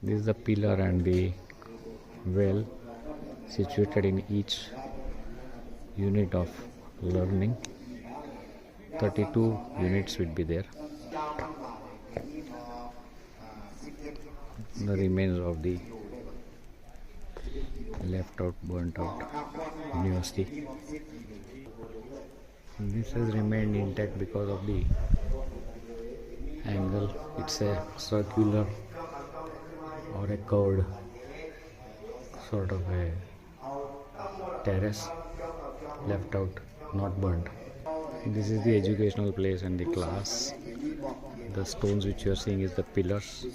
This is the pillar and the well situated in each unit of learning. 32 units would be there. The remains of the left out, burnt out university. This has remained intact because of the angle. It's a circular or a curved sort of a terrace, left out, not burnt. This is the educational place and the class. The stones which you are seeing is the pillars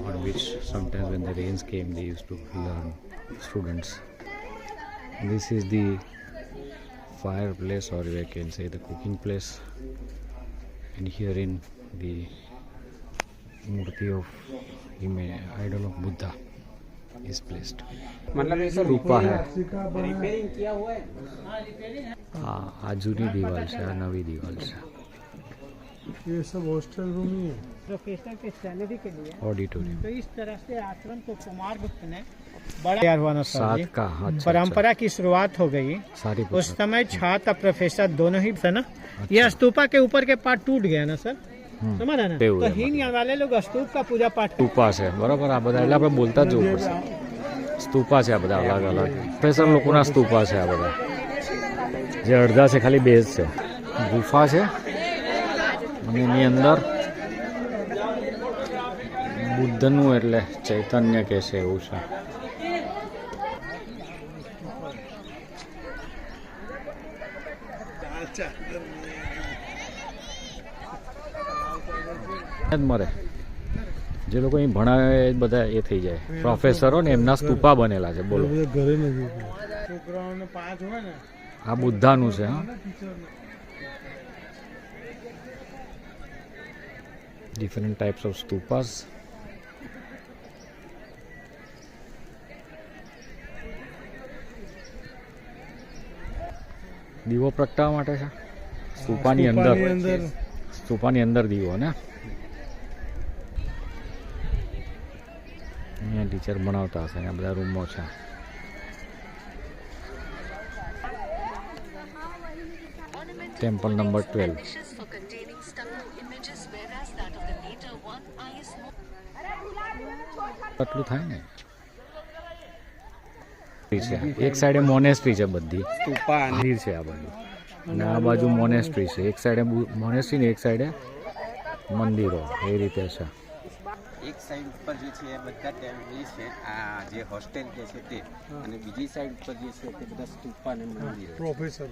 on which sometimes when the rains came they used to learn, students. This is the fireplace, or I can say the cooking place, and herein the murti of idol of Buddha is placed. Stupa है. हाँ, आ जूनी दीवार से, आ नवी दीवार से. ये सब hostel room ही है professor के सैलरी के लिए ऑडिटोरियम. तो इस तरह से आश्रम को कुमार गुप्त ने बड़ा तैयार हुआ ना सर जी. सात का. अच्छा, परंपरा की शुरुआत हो गई. सारी उस समय छात्र प्रोफेसर दोनों ही थे ना. यह स्तूपा के ऊपर के पार्ट टूट गया ना सर, समझ ना. तो हीन वाले लोग स्तूप का पूजा पाठ સ્તૂપા છે, બરાબર. આ બધા એટલે આપણે બોલતા જ જવું પડશે. સ્તૂપા છે આ બધા અલગ અલગ પ્રોફેસર લોકોના સ્તૂપા છે આ બધા, જે અડધા છે ખાલી બેઝ છે. ગુફા છે અને એની અંદર બુદ્ધનું એટલે ચૈતન્ય કે છે એવું છે. જ મરે જે લોકો અહીં ભણાવે એ બધા એ થઈ જાય પ્રોફેસરો ને એમના સ્તૂપા બનેલા છે. બોલો, ઘરે નથી. છોકરાઓને 5 હોય ને, આ બુદ્ધાનું છે. હા, ડિફરન્ટ ટાઈપ્સ ઓફ સ્તૂપાસ. દીવો પ્રગટાવવા માટે છે સ્તૂપાની અંદર. સ્તૂપાની અંદર દીવો ને અહીંયા ટીચર ભણાવતા હશે. અહીંયા બધા રૂમો છે. Temple number 12. આટલું થાય ને. એક સાઈડે મોનેસ્ટ્રી છે, બધી મંદિર છે આ બાજુ, અને આ બાજુ મોનેસ્ટ્રી છે. એક સાઈડે મોનેસ્ટ્રી ને એક સાઈડે મંદિરો, એ રીતે છે. એક સાઈડ ઉપર જે છે એ બધા એ છે આ જે હોસ્ટેલ જે છે તે, અને બીજી સાઈડ ઉપર જે છે તે બધા સ્તૂપા અને મંદિરો. પ્રોફેસર